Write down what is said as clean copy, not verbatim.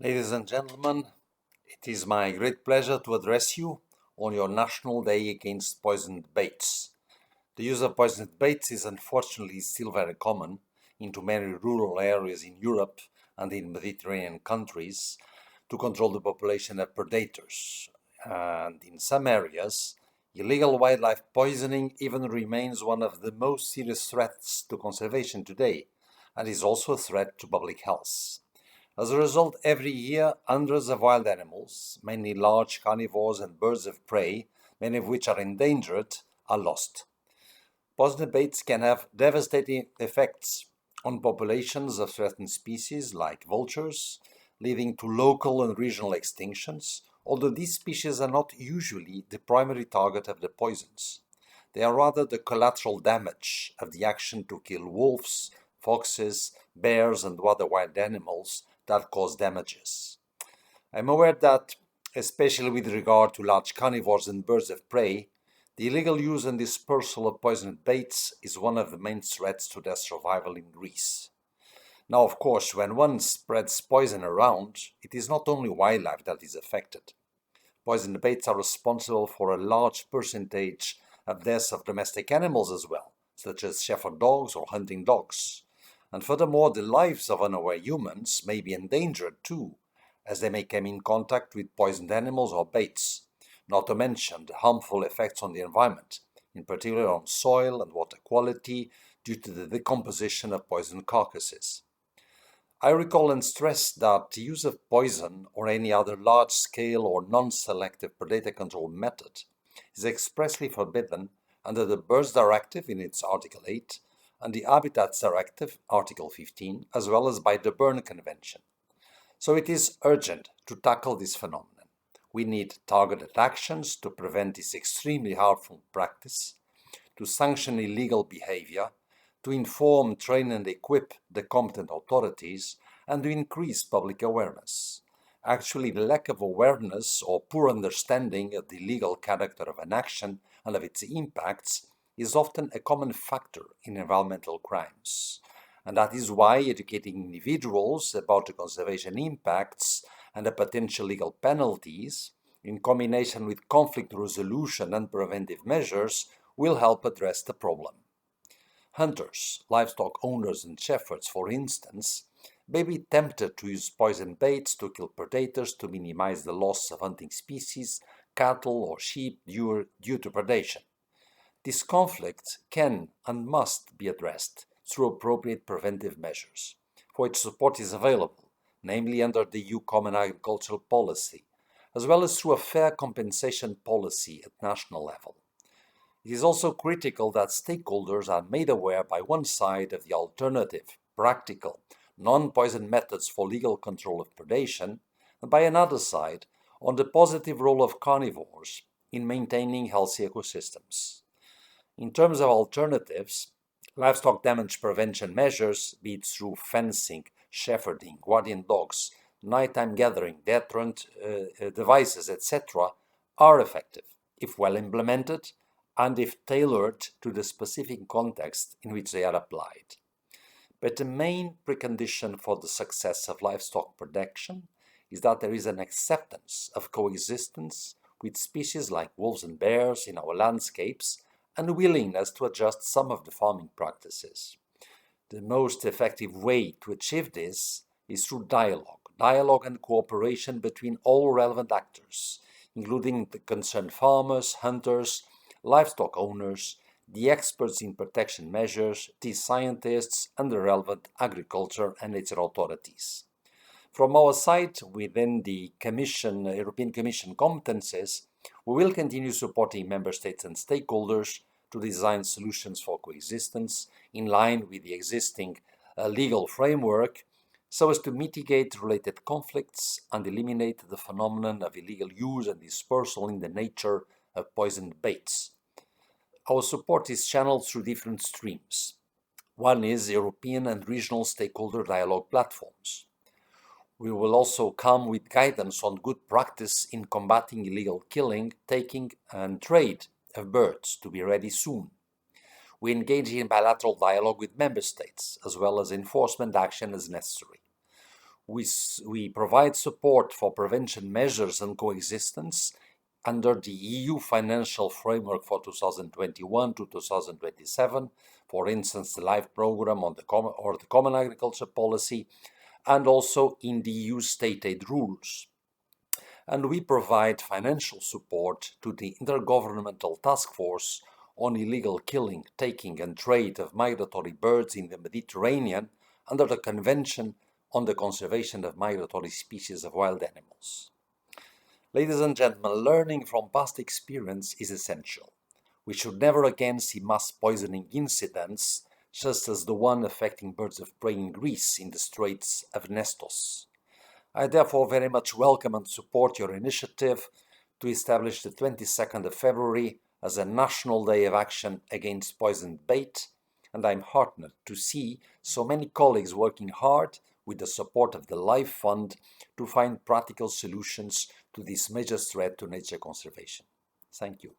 Ladies and gentlemen, it is my great pleasure to address you on your National Day Against Poisoned Baits. The use of poisoned baits is unfortunately still very common into many rural areas in Europe and in Mediterranean countries to control the population of predators. And in some areas, illegal wildlife poisoning even remains one of the most serious threats to conservation today, and is also a threat to public health. As a result, every year, hundreds of wild animals, mainly large carnivores and birds of prey, many of which are endangered, are lost. Poisoned baits can have devastating effects on populations of threatened species like vultures, leading to local and regional extinctions, although these species are not usually the primary target of the poisons. They are rather the collateral damage of the action to kill wolves, foxes, bears, and other wild animals that cause damages. I'm aware that, especially with regard to large carnivores and birds of prey, the illegal use and dispersal of poisoned baits is one of the main threats to their survival in Greece. Now, of course, when one spreads poison around, it is not only wildlife that is affected. Poisoned baits are responsible for a large percentage of deaths of domestic animals as well, such as shepherd dogs or hunting dogs. And furthermore, the lives of unaware humans may be endangered too, as they may come in contact with poisoned animals or baits, not to mention the harmful effects on the environment, in particular on soil and water quality due to the decomposition of poisoned carcasses. I recall and stress that the use of poison or any other large-scale or non-selective predator control method is expressly forbidden under the Birds Directive in its Article 8 and the Habitats Directive, Article 15, as well as by the Berne Convention. So it is urgent to tackle this phenomenon. We need targeted actions to prevent this extremely harmful practice, to sanction illegal behavior, to inform, train and equip the competent authorities, and to increase public awareness. Actually, the lack of awareness or poor understanding of the legal character of an action and of its impacts is often a common factor in environmental crimes. And that is why educating individuals about the conservation impacts and the potential legal penalties, in combination with conflict resolution and preventive measures, will help address the problem. Hunters, livestock owners and shepherds, for instance, may be tempted to use poison baits to kill predators to minimize the loss of hunting species, cattle or sheep due to predation. This conflict can and must be addressed through appropriate preventive measures, for which support is available, namely under the EU Common Agricultural Policy, as well as through a fair compensation policy at national level. It is also critical that stakeholders are made aware by one side of the alternative, practical, non-poison methods for legal control of predation, and by another side on the positive role of carnivores in maintaining healthy ecosystems. In terms of alternatives, livestock damage prevention measures, be it through fencing, shepherding, guardian dogs, nighttime gathering, deterrent devices, etc., are effective if well implemented and if tailored to the specific context in which they are applied. But the main precondition for the success of livestock protection is that there is an acceptance of coexistence with species like wolves and bears in our landscapes and a willingness to adjust some of the farming practices. The most effective way to achieve this is through dialogue and cooperation between all relevant actors, including the concerned farmers, hunters, livestock owners, the experts in protection measures, the scientists, and the relevant agriculture and nature authorities. From our side, within the European Commission competences, we will continue supporting member states and stakeholders to design solutions for coexistence in line with the existing legal framework so as to mitigate related conflicts and eliminate the phenomenon of illegal use and dispersal in the nature of poisoned baits. Our support is channeled through different streams. One is European and regional stakeholder dialogue platforms. We will also come with guidance on good practice in combating illegal killing, taking, and trade of birds to be ready soon. We engage in bilateral dialogue with member states, as well as enforcement action as necessary. we provide support for prevention measures and coexistence under the EU financial framework for 2021 to 2027, for instance, the LIFE program on the common agriculture policy, and also in the EU state aid rules. And we provide financial support to the Intergovernmental Task Force on illegal killing, taking, and trade of migratory birds in the Mediterranean under the Convention on the Conservation of Migratory Species of Wild Animals. Ladies and gentlemen, learning from past experience is essential. We should never again see mass poisoning incidents, such as the one affecting birds of prey in Greece in the Straits of Nestos. I therefore very much welcome and support your initiative to establish the 22nd of February as a National Day of Action Against Poisoned Bait, and I'm heartened to see so many colleagues working hard with the support of the LIFE Fund to find practical solutions to this major threat to nature conservation. Thank you.